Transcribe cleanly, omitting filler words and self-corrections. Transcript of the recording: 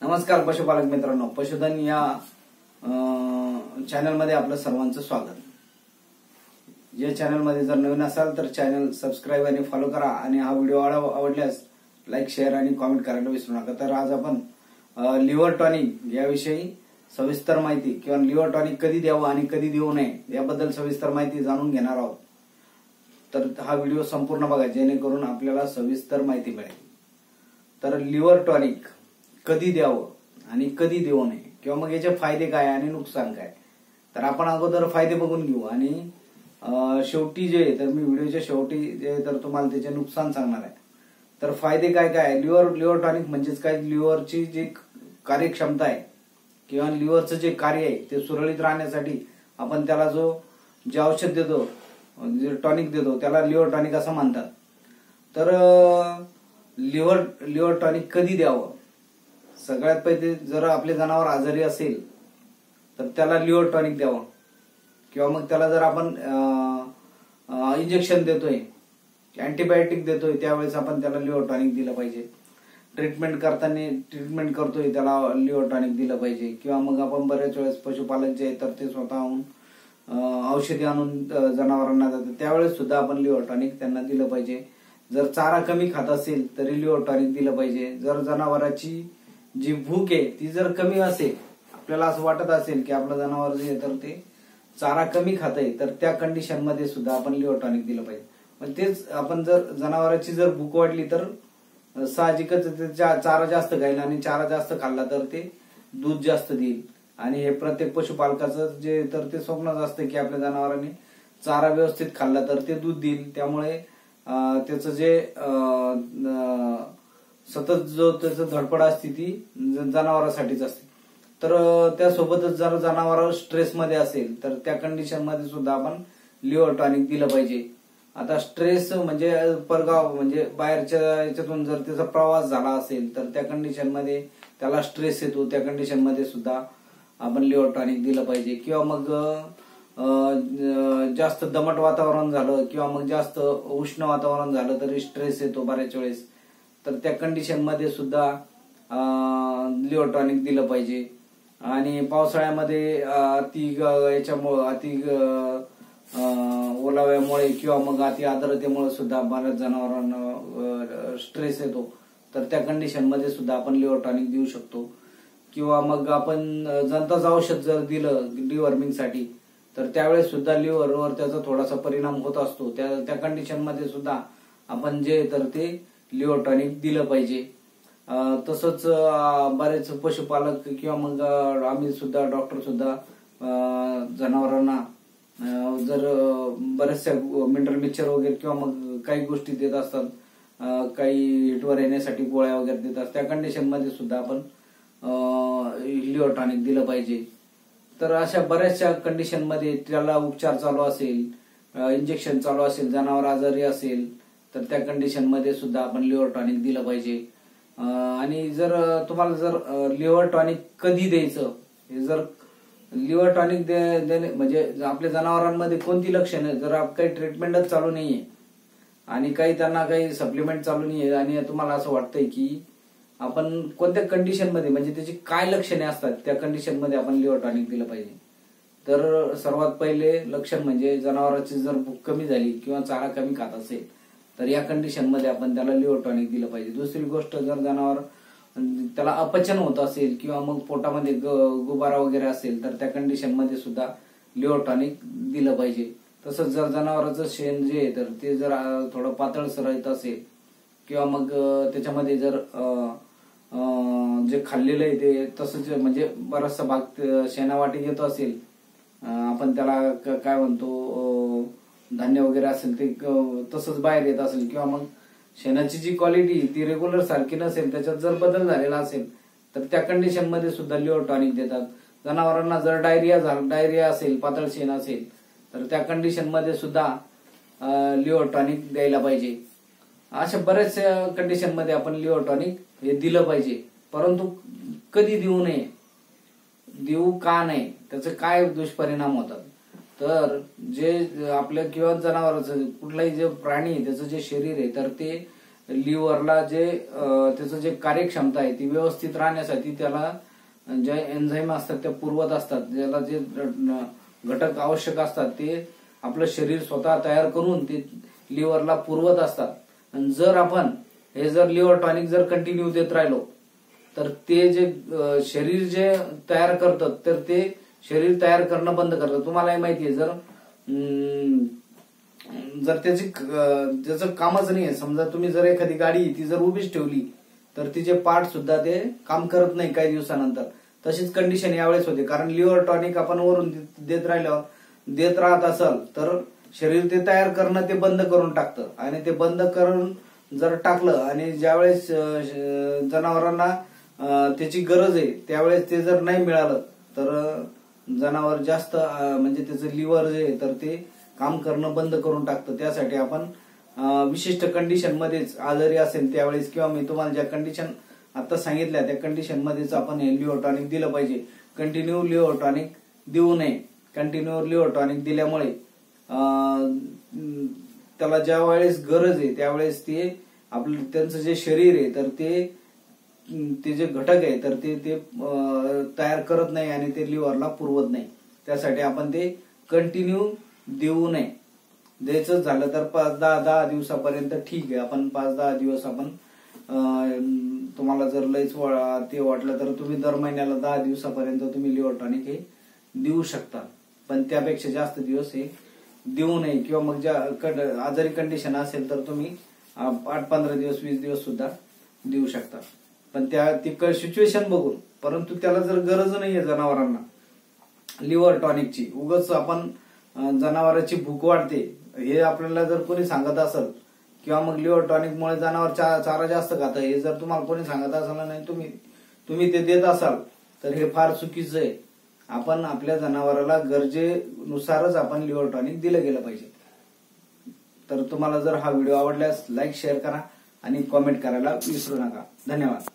नमस्कार पशुपालक मित्रांनो, पशुधन या चॅनलमध्ये आपलं सर्वांचं स्वागत। या चॅनलमध्ये जर नवीन असाल तर चॅनल सबस्क्राईब आणि फॉलो करा आणि हा व्हिडिओ आवडल्यास लाईक, शेअर आणि कॉमेंट करायला विसरू नका। तर आज आपण लिव्हर टॉनिक याविषयी सविस्तर माहिती किंवा लिव्हर टॉनिक कधी द्यावं आणि कधी देऊ नये याबद्दल सविस्तर माहिती जाणून घेणार आहोत। तर हा व्हिडिओ संपूर्ण बघा जेणेकरून आपल्याला सविस्तर माहिती मिळेल। तर लिव्हर टॉनिक कधी द्यावं आणि कधी देऊ नये किंवा मग याचे फायदे काय आणि नुकसान काय, तर आपण अगोदर फायदे बघून घेऊ आणि शेवटी जे तर मी व्हिडिओच्या शेवटी जे तर तुम्हाला त्याचे नुकसान सांगणार आहे। तर फायदे काय काय, लिव्हर टॉनिक म्हणजेच काय, लिव्हरची जी कार्यक्षमता आहे किंवा लिव्हरचं जे कार्य आहे ते सुरळीत राहण्यासाठी आपण त्याला जे औषध देतो, जे टॉनिक देतो त्याला लिव्हर टॉनिक असं म्हणतात। तर लिव्हर टॉनिक कधी द्यावं, सगळ्यात पहिले जर आपले जनावर आजारी असेल तर त्याला लिव्हर टॉनिक द्यावं किंवा मग त्याला जर आपण इंजेक्शन देतोय, अँटीबायोटिक देतोय त्यावेळेस आपण त्याला लिव्हर टॉनिक दिलं पाहिजे। ट्रीटमेंट करतोय त्याला लिव्हर टॉनिक दिलं पाहिजे किंवा मग आपण बऱ्याच वेळेस पशुपालक जे तर ते स्वतःहून औषधी आणून जनावरांना देतात त्यावेळेस सुद्धा आपण लिव्हर टॉनिक त्यांना दिलं पाहिजे। जर चारा कमी खात असेल तरी लिव्हर टॉनिक दिलं पाहिजे। जर जनावराची जी भूक आहे ती जर कमी असेल, आपल्याला असं वाटत असेल की आपलं जनावर जे तर ते चारा कमी खातंय, तर त्या कंडिशन मध्ये सुद्धा आपण लिव्हर टॉनिक दिलं पाहिजे। पण तेच आपण जर जनावराची जर भूक वाढली तर साहजिकच चारा जास्त खाईल आणि चारा जास्त खाल्ला तर ते दूध जास्त देईल आणि हे प्रत्येक पशुपालकाचं जे तर ते स्वप्नच असतं की आपल्या जनावरांनी चारा व्यवस्थित खाल्ला तर ते दूध देईल। त्यामुळे त्याचं जे सतत जो त्याचं धडपड असते ती जनावरांसाठीच असते। तर त्यासोबतच जर जनावर स्ट्रेस मध्ये असेल तर त्या कंडिशन मध्ये सुद्धा आपण लिव्हर टॉनिक दिलं पाहिजे। आता स्ट्रेस म्हणजे परगाव म्हणजे बाहेरच्या याच्यातून जर त्याचा प्रवास झाला असेल तर त्या कंडिशन मध्ये त्याला स्ट्रेस येतो, त्या कंडिशन मध्ये सुद्धा आपण लिव्हर टॉनिक दिलं पाहिजे। किंवा मग जास्त दमट वातावरण झालं किंवा मग जास्त उष्ण वातावरण झालं तरी स्ट्रेस येतो बऱ्याच वेळेस, तर त्या कंडिशन मध्ये सुद्धा लिव्हर टॉनिक दिलं पाहिजे। आणि पावसाळ्यामध्ये अति ओलाव्यामुळे किंवा मग अति आर्द्रतेमुळे सुद्धा बऱ्याच जनावरांना स्ट्रेस येतो, तर त्या कंडिशन मध्ये सुद्धा आपण लिव्हर टॉनिक देऊ शकतो। किंवा मग आपण जंताचं औषध जर दिलं डिवॉर्मिंग साठी तर त्यावेळेस सुद्धा लिव्हरवर त्याचा थोडासा परिणाम होत असतो, त्या कंडिशन मध्ये सुद्धा आपण जे तर ते लिव्हर टॉनिक दिलं पाहिजे। तसंच बरेच पशुपालक किंवा मग आम्ही सुद्धा डॉक्टर सुद्धा जनावरांना जर बऱ्याचशा मिनरल मिक्सचर वगैरे किंवा मग काही गोष्टी देत असतात, काही हिटवर येण्यासाठी गोळ्या वगैरे देतात, त्या कंडिशन मध्ये सुद्धा आपण लिव्हर टॉनिक दिलं पाहिजे। तर अशा बऱ्याचशा कंडिशन मध्ये त्याला उपचार चालू असेल, इंजेक्शन चालू असेल, जनावर आजारी असेल तर त्या कंडिशन मध्ये सुद्धा आपण लिव्हर टॉनिक दिलं पाहिजे। आणि जर तुम्हाला जर लिव्हर टॉनिक कधी द्यायचं, हे जर लिव्हर टॉनिक देणे म्हणजे आपल्या जनावरांमध्ये कोणती लक्षणं, जर काही ट्रीटमेंटच चालू नाहीये आणि त्यांना काही सप्लिमेंट चालू नाहीये आणि तुम्हाला असं वाटतंय की आपण कोणत्या कंडिशन मध्ये म्हणजे त्याची काय लक्षणे असतात त्या कंडिशन मध्ये आपण लिव्हर टॉनिक दिलं पाहिजे। तर सर्वात पहिले लक्षण म्हणजे जनावरांची जर भूक कमी झाली किंवा चारा कमी खात असेल तर या कंडिशन मध्ये आपण त्याला लिव्हर टॉनिक दिलं पाहिजे। दुसरी गोष्ट, जर जनावर त्याला अपचन होत असेल किंवा मग पोटामध्ये गुबारा वगैरे असेल तर त्या कंडिशन मध्ये सुद्धा लिव्हर टॉनिक दिलं पाहिजे। तसंच जर जनावरांचं शेण जे आहे तर ते जर थोडं पातळसर येत असेल किंवा मग त्याच्यामध्ये जर जे खाल्लेलं आहे ते तसंच म्हणजे बराचसा भाग शेणावाटी येत असेल, आपण त्याला काय म्हणतो धान्य वगैरे असेल ते तसंच बाहेर येत असेल किंवा मग शेणाची जी क्वालिटी ती रेग्युलर सारखी नसेल, त्याच्यात जर बदल झालेला असेल तर त्या कंडिशन मध्ये सुद्धा लिव्हर टॉनिक देतात। जनावरांना जर डायरिया असेल, पातळ शेण असेल तर त्या कंडिशन मध्ये सुद्धा लिव्हर टॉनिक द्यायला पाहिजे। अशा बऱ्याचशा कंडिशन मध्ये आपण लिव्हर टॉनिक हे दिलं पाहिजे, परंतु कधी देऊ नये, देऊ का नाही, त्याचे काय दुष्परिणाम होतात, तर जे आपल्या किंवा जनावरांचं कुठलाही जे प्राणी त्याचं जे शरीर आहे तर ते लिव्हरला जे त्याचं जे कार्यक्षमता आहे ती व्यवस्थित राहण्यासाठी त्याला जे एन्झाईम असतात त्या पुरवत असतात. ज्याला जे घटक आवश्यक असतात ते आपलं शरीर स्वतः तयार करून ते लिव्हरला पुरवत असतात. आणि जर आपण हे जर लिव्हर टॉनिक जर कंटिन्यू देत राहिलो तर ते जे शरीर जे तयार करतात तर ते शरीर तयार करणं बंद करतात. तुम्हालाही माहितीये जर त्याचं कामच नाहीये. समजा तुम्ही जर एखादी गाडी ती जर उभीच ठेवली तर तिचे पार्ट सुद्धा ते काम करत नाही काही दिवसानंतर. तशीच कंडिशन यावेळेस होते, कारण लिव्हर टॉनिक आपण वरून देत राहत असेल तर शरीर ते तयार करणं ते बंद करून टाकतं. आणि ते बंद करून जर टाकलं आणि ज्यावेळेस जनावरांना त्याची गरज आहे त्यावेळेस ते जर नाही मिळालं तर जनावर जास्त म्हणजे त्याचं लिव्हर जे आहे तर ते काम करणं बंद करून टाकतं. त्यासाठी आपण विशिष्ट कंडिशन मध्येच आजारी असेल त्यावेळेस किंवा मी तुम्हाला ज्या कंडिशन आता सांगितल्या त्या कंडिशन मध्येच आपण हे लिव्हर टॉनिक दिलं पाहिजे. कंटिन्यू लिव्हर टॉनिक देऊ नये. कंटिन्यू लिव्हर टॉनिक दिल्यामुळे त्याला ज्या वेळेस गरज आहे त्यावेळेस ते आपलं त्यांचं जे शरीर आहे तर ते जे घटक आहे तर ते तयार करत नाही आणि ते लिव्हरला पुरवत नाही. त्यासाठी आपण ते कंटिन्यू देऊ नये. द्यायचं झालं तर 5-10 दिवसापर्यंत ठीक आहे. आपण 5-10 दिवस आपण तुम्हाला जर लयच ते वाटलं तर तुम्ही दर महिन्याला 10 दिवसापर्यंत तुम्ही लिव्हर टॉनिक हे देऊ शकता. पण त्यापेक्षा जास्त दिवस हे देऊ नये. किंवा मग ज्या आजारी कंडिशन असेल तर तुम्ही 8-15 दिवस 20 दिवस सुद्धा देऊ शकता. पण ती सिच्युएशन बघून. परंतु त्याला जर गरज नाहीये जनावरांना लिव्हर टॉनिकची, उगाच आपण जनावरांची भूक वाढते हे आपल्याला जर कोणी सांगत असेल किंवा मग लिव्हर टॉनिकमुळे जनावर चारा जास्त खातं हे जर तुम्हाला कोणी सांगत असेल नाही तुम्ही ते देत असाल तर हे फार चुकीचं आहे. आपण आपल्या जनावराला गरजेनुसारच आपण लिव्हर टॉनिक दिलं गेलं पाहिजे. तर तुम्हाला जर हा व्हिडिओ आवडल्यास लाईक शेअर करा आणि कॉमेंट करायला विसरू नका. धन्यवाद.